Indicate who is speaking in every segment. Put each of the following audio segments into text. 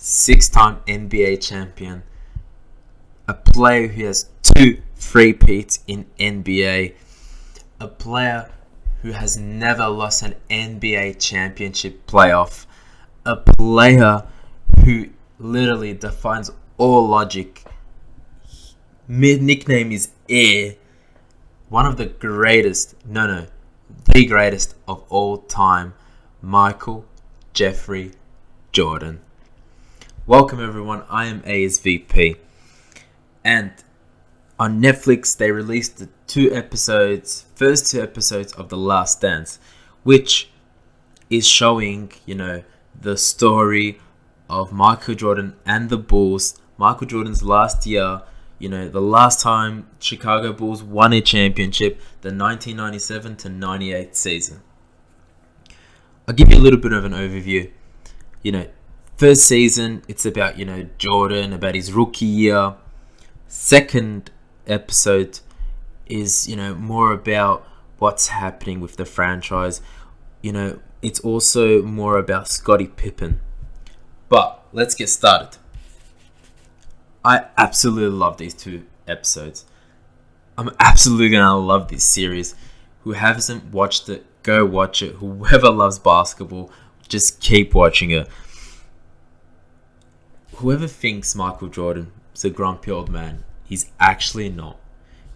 Speaker 1: six-time NBA champion, a player who has 2 3-peats in NBA, a player who has never lost an NBA championship playoff, a player who literally defines all logic. His nickname is Air. One of the greatest, the greatest of all time, Michael Jeffrey Jordan. Welcome everyone, I am ASVP. And on Netflix, they released the first two episodes of The Last Dance, which is showing, the story of Michael Jordan and the Bulls. Michael Jordan's last year, the last time Chicago Bulls won a championship, the 1997 to 98 season. I'll give you a little bit of an overview. First season, it's about, Jordan, about his rookie year. Second episode is, more about what's happening with the franchise. It's also more about Scottie Pippen. But let's get started. I absolutely love these two episodes. I'm absolutely going to love this series. Who hasn't watched it, go watch it. Whoever loves basketball, just keep watching it. Whoever thinks Michael Jordan is a grumpy old man, he's actually not.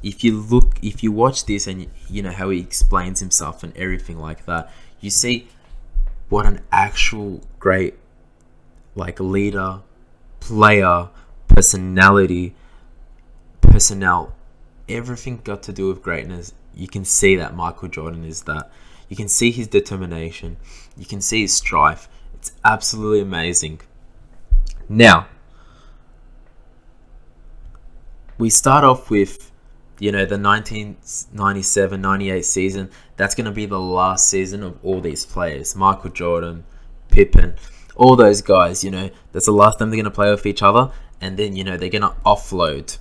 Speaker 1: If you watch this and you know how he explains himself and everything like that, you see what an actual great leader, player, personnel, everything got to do with greatness. You can see that Michael Jordan is that. You can see his determination. You can see his strife. It's absolutely amazing. Now, we start off with, the 1997-98 season. That's going to be the last season of all these players. Michael Jordan, Pippen, all those guys, that's the last time they're going to play with each other. And then, they're going to offload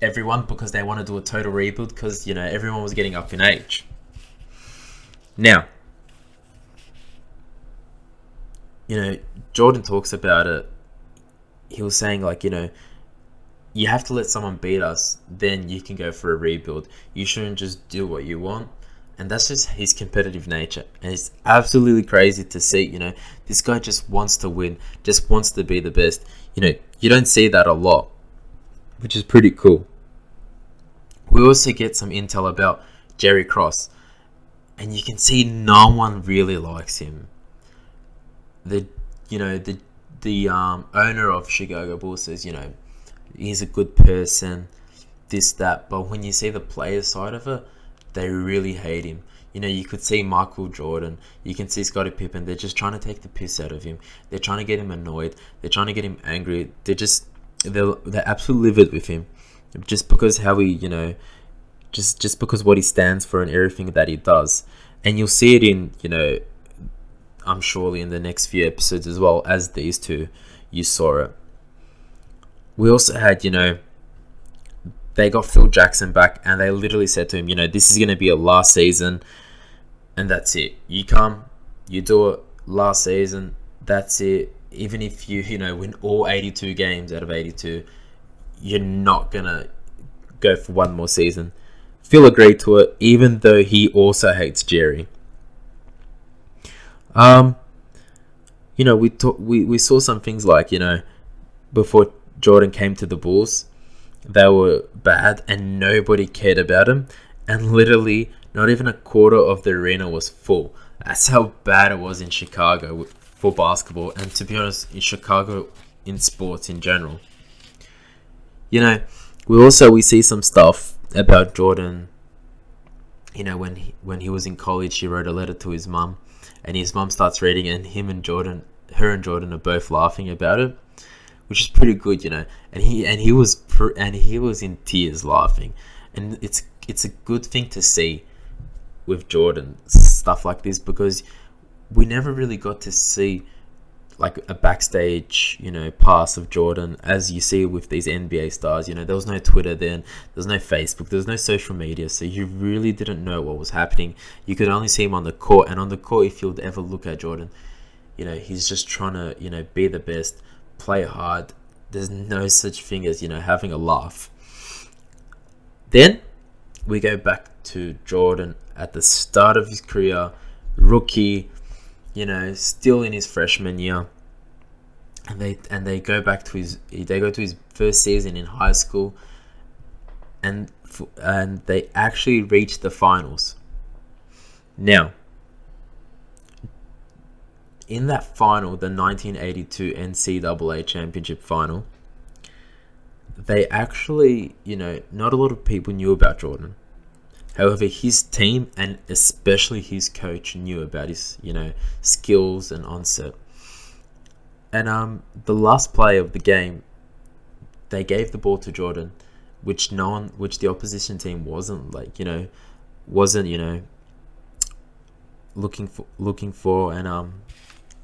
Speaker 1: everyone because they want to do a total rebuild because, everyone was getting up in age. Now, Jordan talks about it. He was saying, you have to let someone beat us, then you can go for a rebuild. You shouldn't just do what you want. And that's just his competitive nature. And it's absolutely crazy to see, this guy just wants to win, just wants to be the best. You don't see that a lot, which is pretty cool. We also get some intel about Jerry Cross. And you can see no one really likes him. The owner of Chicago Bulls says, he's a good person, this, that. But when you see the player side of it, they really hate him. You could see Michael Jordan. You can see Scottie Pippen. They're just trying to take the piss out of him. They're trying to get him annoyed. They're trying to get him angry. They're absolutely livid with him. Just because how he, just because what he stands for and everything that he does. And you'll see it in, I'm surely in the next few episodes as well as these two. You saw it. We also had, they got Phil Jackson back and they literally said to him, this is going to be a last season and that's it. You come, you do it last season, that's it. Even if you, win all 82 games out of 82, you're not going to go for one more season. Phil agreed to it, even though he also hates Jerry. We saw some things like, before Jordan came to the Bulls, they were bad and nobody cared about him. And literally, not even a quarter of the arena was full. That's how bad it was in Chicago for basketball. And to be honest, in Chicago, in sports in general. We see some stuff about Jordan. When he was in college, he wrote a letter to his mum. And his mum starts reading it, and her and Jordan are both laughing about it, which is pretty good, And he was in tears laughing, and it's a good thing to see with Jordan stuff like this because we never really got to see like a backstage, pass of Jordan as you see with these NBA stars. There was no Twitter then, there was no Facebook, there was no social media, so you really didn't know what was happening. You could only see him on the court, and on the court, if you'd ever look at Jordan, he's just trying to, be the best. play hard. There's no such thing as, having a laugh. Then we go back to Jordan at the start of his career, rookie, still in his freshman year. And they go to his first season in high school, and they actually reach the finals. Now, in that final, the 1982 NCAA championship final, they actually, not a lot of people knew about Jordan. However, his team and especially his coach knew about his, skills and onset. And the last play of the game, they gave the ball to Jordan, which the opposition team wasn't looking for, and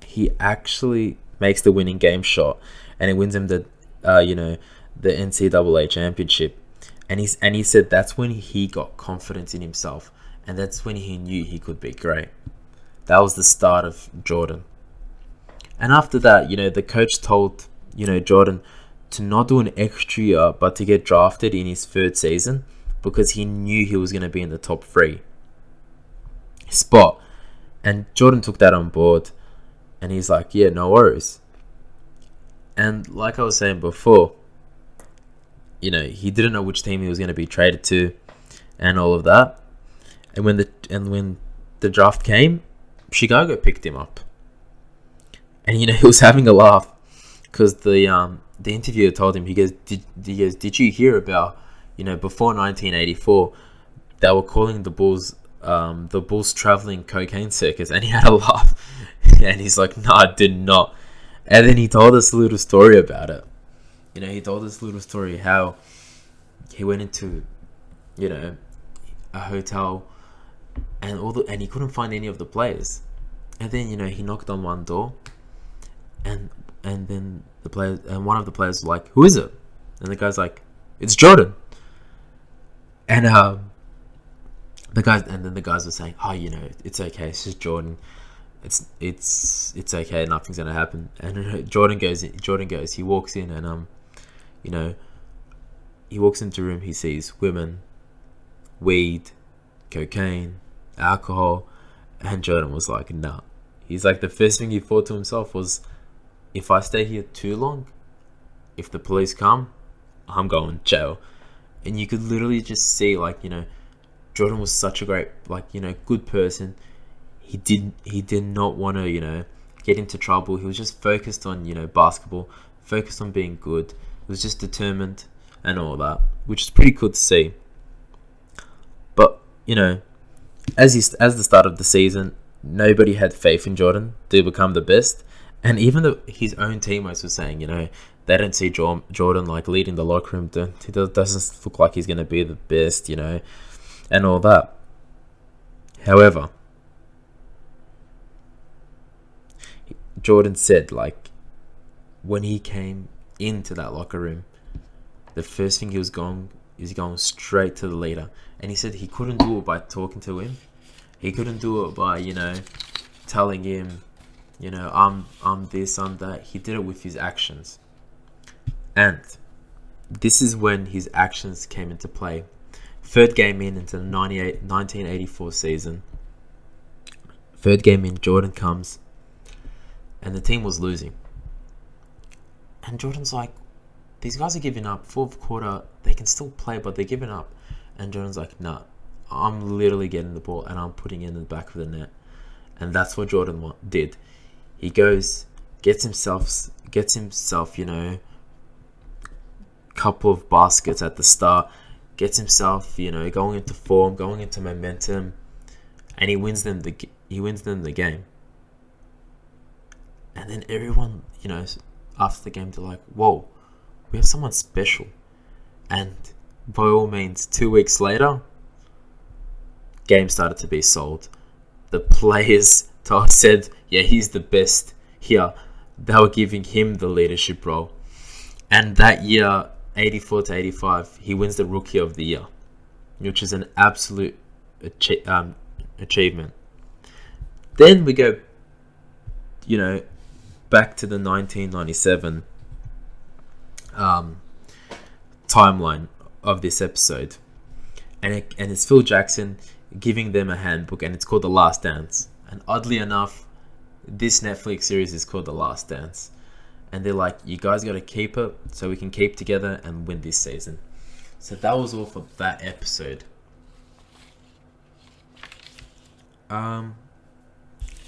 Speaker 1: he actually makes the winning game shot, and it wins him the NCAA championship. And he said that's when he got confidence in himself, and that's when he knew he could be great. That was the start of Jordan. And after that, the coach told, Jordan to not do an extra year, but to get drafted in his third season, because he knew he was going to be in the top 3 spot. And Jordan took that on board, and he's like, yeah, no worries. And like I was saying before, he didn't know which team he was going to be traded to and all of that. And when the draft came, Chicago picked him up. And he was having a laugh because the interviewer told him, he goes, did you hear about, before 1984, they were calling the Bulls traveling cocaine circus? And he had a laugh. And he's like, no, I did not. And then he told us a little story about it. He told us a little story how he went into, a hotel and he couldn't find any of the players. And then, he knocked on one door, and then one of the players was like, who is it? And the guy's like, it's Jordan. And the guys were saying, oh, it's okay, it's just Jordan. It's okay, nothing's gonna happen. And Jordan goes, he walks in, and he walks into a room, he sees women, weed, cocaine, alcohol, and Jordan was like, nah. He's like, the first thing he thought to himself was, if I stay here too long, if the police come, I'm going to jail. And you could literally just see, Jordan was such a great, good person. He did not want to, get into trouble. He was just focused on, basketball, focused on being good. He was just determined and all that, which is pretty cool to see. But, as the start of the season, nobody had faith in Jordan to become the best. And even his own teammates were saying, they don't see Jordan leading the locker room. He doesn't look like he's going to be the best, and all that. However, Jordan said, when he came into that locker room, the first thing he was going straight to the leader. And he said he couldn't do it by talking to him. He couldn't do it by, telling him, I'm this, I'm that. He did it with his actions. And this is when his actions came into play. Third game into the 1984 season. Third game in, Jordan comes, and the team was losing. And Jordan's like, these guys are giving up. Fourth quarter, they can still play, but they're giving up. And Jordan's like, nah, I'm literally getting the ball and I'm putting it in the back of the net. And that's what Jordan did. He goes, gets himself, couple of baskets at the start, gets himself, going into form, going into momentum, and he wins them the game. And then everyone, after the game, they're like, whoa, we have someone special. And by all means, 2 weeks later, game started to be sold. The players said, yeah, he's the best here. They were giving him the leadership role. And that year, 84 to 85, he wins the Rookie of the Year, which is an absolute achievement. Then we go, back to the 1997 timeline of this episode, and it's Phil Jackson giving them a handbook, and it's called The Last Dance. And oddly enough, this Netflix series is called The Last Dance, and they're like, you guys got to keep it so we can keep together and win this season. So that was all for that episode.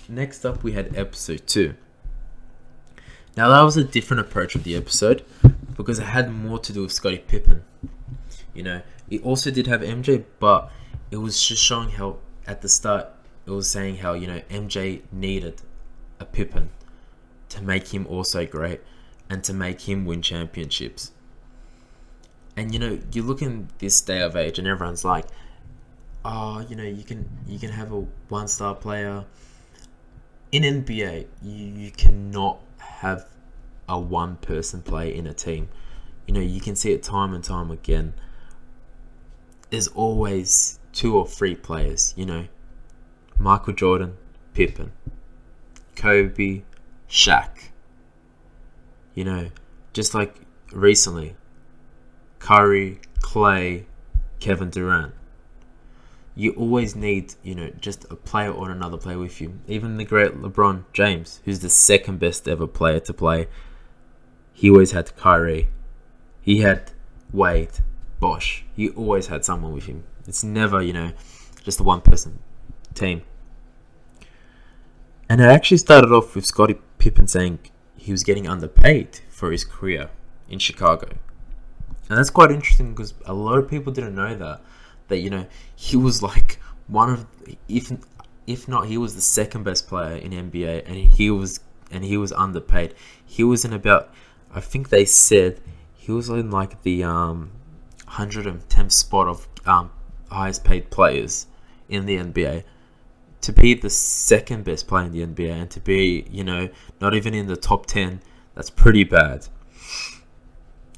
Speaker 1: Next up, we had episode 2. Now that was a different approach of the episode because it had more to do with Scottie Pippen. You know, it also did have MJ, but it was just showing how at the start it was saying how, you know, MJ needed a Pippen to make him also great and to make him win championships. And you know, you look in this day of age and everyone's like, oh, you know, you can have a one-star player. In NBA, you cannot have a one-person player in a team. You know, you can see it time and time again. There's always 2 or 3 players, you know. Michael Jordan, Pippen, Kobe, Shaq. You know, just like recently, Curry, Clay, Kevin Durant. You always need, you know, just a player or another player with you. Even the great LeBron James, who's the second best ever player to play, he always had Kyrie. He had Wade, Bosh. He always had someone with him. It's never, you know, just a one-person team. And it actually started off with Scottie Pippen saying he was getting underpaid for his career in Chicago. And that's quite interesting because a lot of people didn't know that, you know, he was like one of, if not, he was the second best player in NBA, and he was underpaid. He was in about, I think they said he was in like the 110th spot of highest paid players in the NBA. To be the second best player in the NBA and to be, you know, not even in the top 10, that's pretty bad.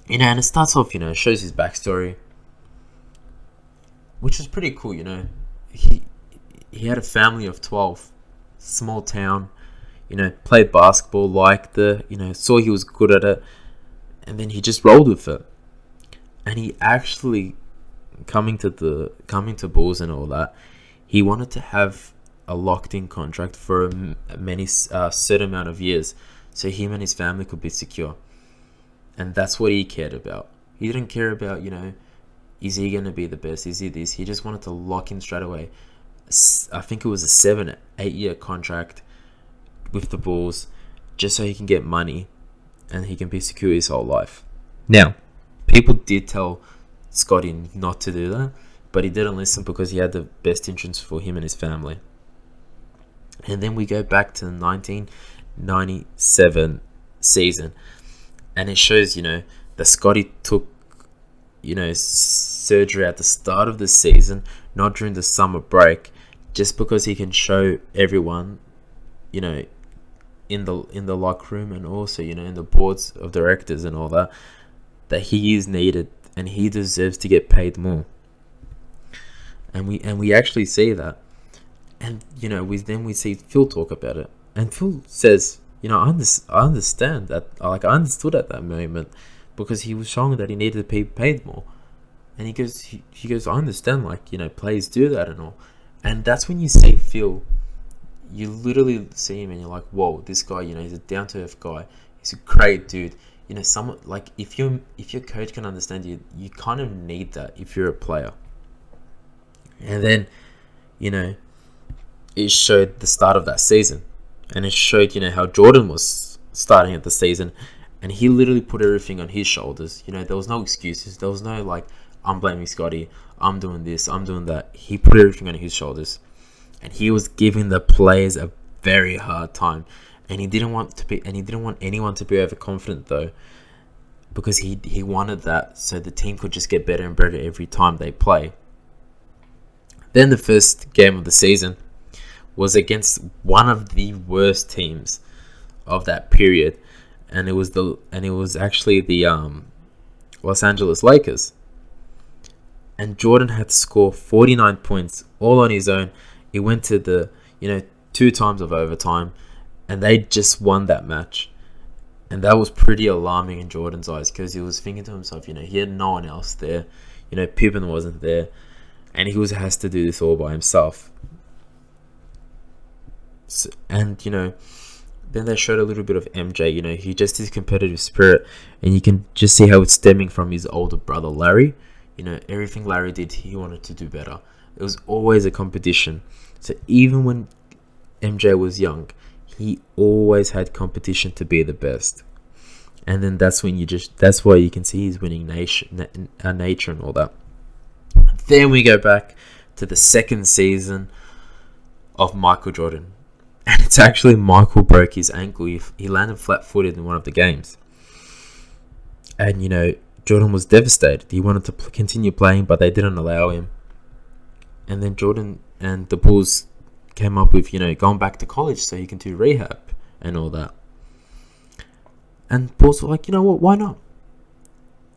Speaker 1: You know, and it starts off, you know, shows his backstory, which was pretty cool, you know. He had a family of 12, small town, you know, played basketball, liked it, you know, saw he was good at it, and then he just rolled with it. And he actually, coming to Bulls and all that, he wanted to have a locked-in contract for a certain amount of years, so him and his family could be secure. And that's what he cared about. He didn't care about, you know, is he going to be the best? Is he this? He just wanted to lock in straight away. I think it was a 7-8 year contract with the Bulls, just so he can get money and he can be secure his whole life. Now, people did tell Scottie not to do that, but he didn't listen because he had the best interest for him and his family. And then we go back to the 1997 season, and it shows, you know, that Scottie took, you know, surgery at the start of the season, not during the summer break, just because he can show everyone, you know, in the locker room and also, you know, in the boards of directors and all that he is needed and he deserves to get paid more. And we actually see that. And, you know, we see Phil talk about it. And Phil says, you know, I understand that, like, I understood at that moment because he was showing that he needed to be paid more. And he goes, I understand, like, you know, players do that and all. And that's when you see Phil, you literally see him and you're like, whoa, this guy, you know, he's a down-to-earth guy. He's a great dude. You know, someone, like, if your coach can understand you, you kind of need that if you're a player. And then, you know, it showed the start of that season. And it showed, you know, how Jordan was starting at the season. And he literally put everything on his shoulders. You know, there was no excuses. There was no, like, I'm blaming Scottie. I'm doing this. I'm doing that. He put everything on his shoulders. And he was giving the players a very hard time. And he didn't want anyone to be overconfident, though. Because he wanted that so the team could just get better and better every time they play. Then the first game of the season was against one of the worst teams of that period, and it was actually the Los Angeles Lakers. And Jordan had to score 49 points all on his own. He went to the, you know, 2 times of overtime, and they just won that match. And that was pretty alarming in Jordan's eyes, because he was thinking to himself, he had no one else there. Pippen wasn't there, and he has to do this all by himself. So, and then they showed a little bit of MJ. He just his competitive spirit, and you can just see how it's stemming from his older brother Larry. Everything Larry did, he wanted to do better. It was always a competition. So even when MJ was young, he always had competition to be the best. And then that's why you can see his winning nature and all that. Then we go back to the second season of Michael Jordan. And it's actually Michael broke his ankle. He landed flat-footed in one of the games. And, Jordan was devastated. He wanted to continue playing, but they didn't allow him. And then Jordan and the Bulls came up with, going back to college so he can do rehab and all that. And Bulls were like, you know what, why not?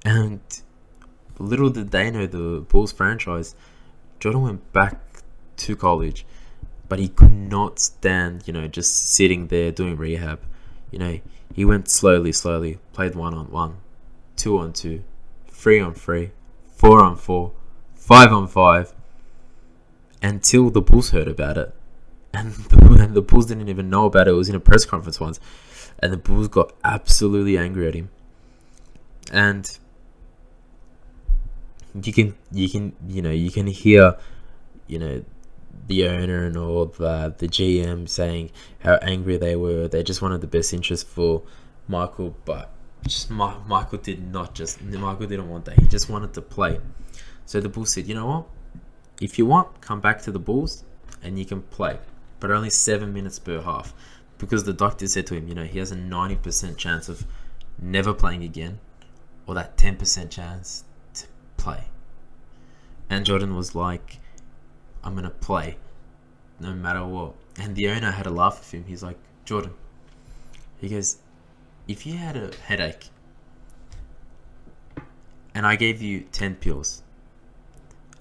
Speaker 1: And little did they know, the Bulls franchise, Jordan went back to college, but he could not stand, just sitting there doing rehab. He went slowly, played 1-on-1, 2-on-2, 3-on-3, 4-on-4, 5-on-5, until the Bulls heard about it. And the Bulls didn't even know about it. It was in a press conference once. And the Bulls got absolutely angry at him. And you can hear, the owner and all that, the GM saying how angry they were. They just wanted the best interest for Michael, but Michael didn't want that. He just wanted to play. So the Bulls said, you know what? If you want, come back to the Bulls and you can play, but only 7 minutes per half, because the doctor said to him, he has a 90% chance of never playing again, or that 10% chance to play. And Jordan was like, I'm going to play no matter what. And the owner had a laugh with him. He's like, Jordan, he goes, if you had a headache and I gave you 10 pills,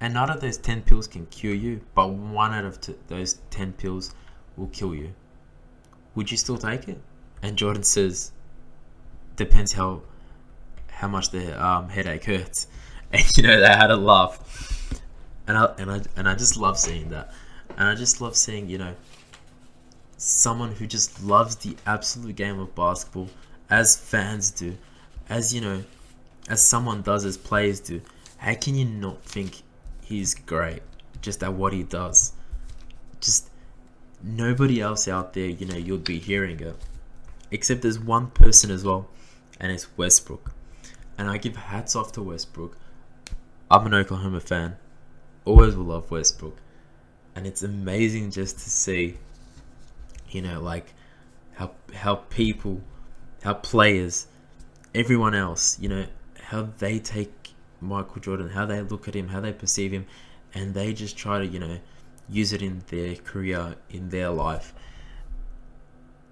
Speaker 1: and none of those 10 pills can cure you, but one out of those 10 pills will kill you, would you still take it? And Jordan says, depends how much the headache hurts. And they had a laugh. And I just love seeing that. And I just love seeing, someone who just loves the absolute game of basketball, as fans do, as someone does, as players do. How can you not think he's great just at what he does? Just nobody else out there, you'll be hearing it. Except there's one person as well, and it's Westbrook. And I give hats off to Westbrook. I'm an Oklahoma fan. Always will love Westbrook. And it's amazing just to see, how people, how players, everyone else, how they take Michael Jordan, how they look at him, how they perceive him, and they just try to, use it in their career, in their life.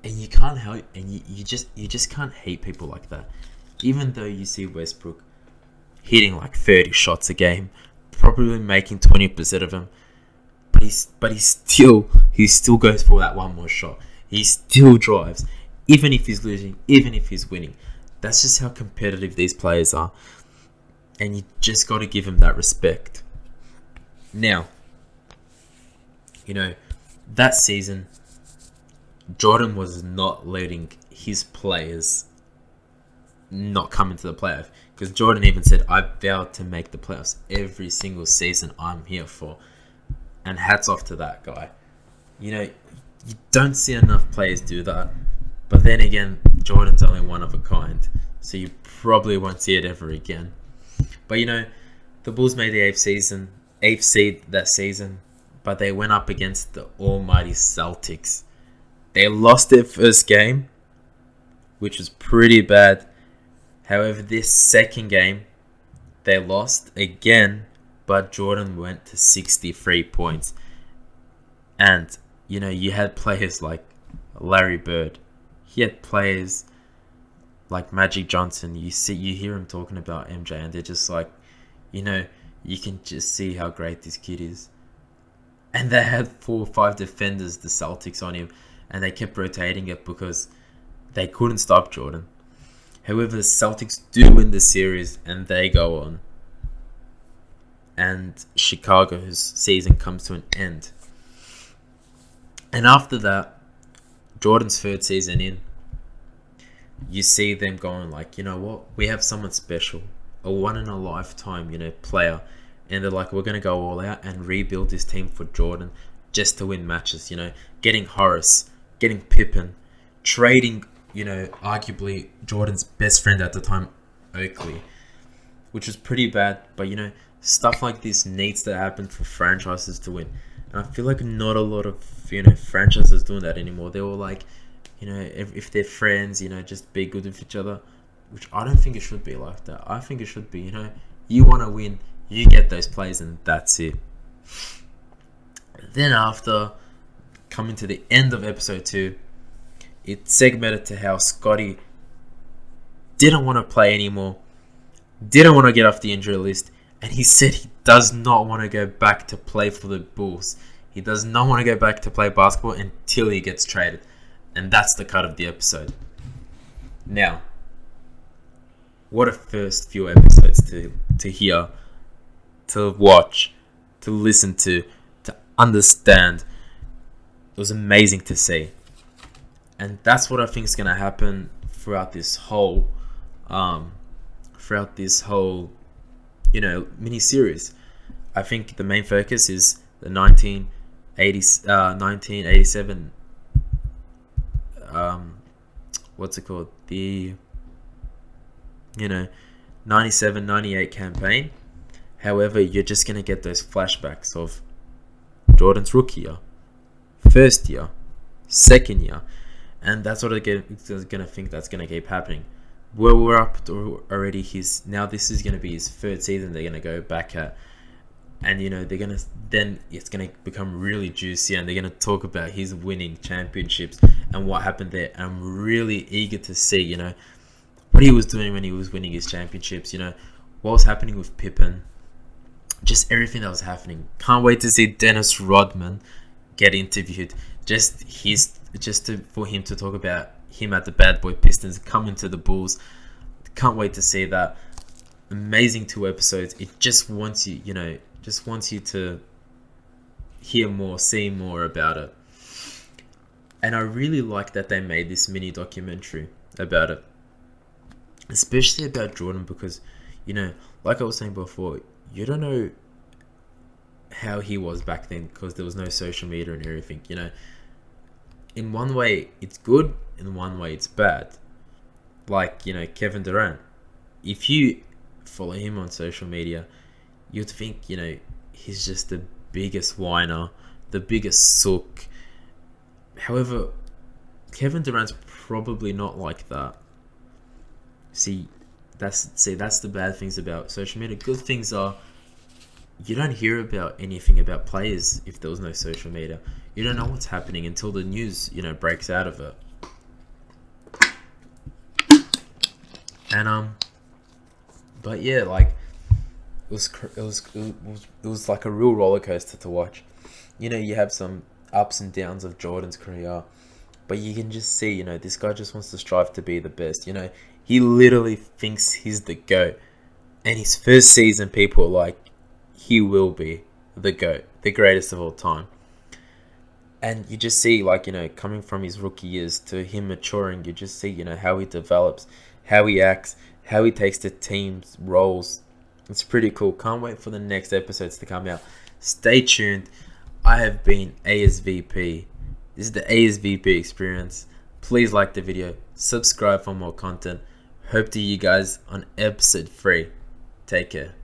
Speaker 1: And you can't help, and you just can't hate people like that. Even though you see Westbrook hitting like 30 shots a game, probably making 20% of them, but he still goes for that one more shot. He still drives, even if he's losing, even if he's winning. That's just how competitive these players are, and you just got to give him that respect. Now, that season, Jordan was not letting his players not come into the playoff, because Jordan even said, I vowed to make the playoffs every single season I'm here for. And hats off to that guy. You don't see enough players do that. But then again, Jordan's only one of a kind, so you probably won't see it ever again. But the Bulls made the 8th seed that season, but they went up against the almighty Celtics. They lost their first game, which was pretty bad. However, this second game, they lost again, but Jordan went to 63 points. And, you had players like Larry Bird. He had players like Magic Johnson. You hear him talking about MJ, and they're just like, you can just see how great this kid is. And they had 4 or 5 defenders, the Celtics, on him, and they kept rotating it because they couldn't stop Jordan. However, the Celtics do win the series and they go on. And Chicago's season comes to an end. And after that, Jordan's third season in, you see them going like, you know what? We have someone special, a one-in-a-lifetime, player. And they're like, we're going to go all out and rebuild this team for Jordan just to win matches, getting Horace, getting Pippen, trading, arguably Jordan's best friend at the time, Oakley, which was pretty bad. But, stuff like this needs to happen for franchises to win. And I feel like not a lot of, franchises doing that anymore. They're all like, if they're friends, just be good with each other, which I don't think it should be like that. I think it should be, you want to win, you get those plays, and that's it. Then after coming to the end of episode 2, it segmented to how Scotty didn't want to play anymore, didn't want to get off the injury list, and he said he does not want to go back to play for the Bulls. He does not want to go back to play basketball until he gets traded. And that's the cut of the episode. Now, what a first few episodes to hear, to watch, to listen to understand. It was amazing to see. And that's what I think is going to happen throughout this whole mini-series. I think the main focus is the 1987 what's it called? The 97-98 campaign. However, you're just going to get those flashbacks of Jordan's rookie year, first year, second year, and that's what I'm going to think that's going to keep happening. Well, we're up to already now this is going to be his third season they're going to go back at. And, it's going to become really juicy, and they're going to talk about his winning championships and what happened there. And I'm really eager to see, what he was doing when he was winning his championships, what was happening with Pippen, just everything that was happening. Can't wait to see Dennis Rodman get interviewed. For him to talk about him at the Bad Boy Pistons, coming to the Bulls. Can't wait to see that. Amazing 2 episodes. It just wants you, to hear more, see more about it. And I really like that they made this mini documentary about it. Especially about Jordan, because, like I was saying before, you don't know how he was back then because there was no social media and everything, In one way, it's good. In one way, it's bad. Like, Kevin Durant. If you follow him on social media, you'd think, he's just the biggest whiner, the biggest sook. However, Kevin Durant's probably not like that. That's the bad things about social media. Good things are, you don't hear about anything about players if there was no social media. You don't know what's happening until the news, breaks out of it. And but yeah, like it was like a real roller coaster to watch. You have some ups and downs of Jordan's career, but you can just see, this guy just wants to strive to be the best. He literally thinks he's the GOAT, and his first season, people are like, he will be the GOAT, the greatest of all time. And you just see, like, coming from his rookie years to him maturing, you just see, how he develops, how he acts, how he takes the team's roles. It's pretty cool. Can't wait for the next episodes to come out. Stay tuned. I have been ASVP. This is the ASVP experience. Please like the video. Subscribe for more content. Hope to see you guys on episode 3. Take care.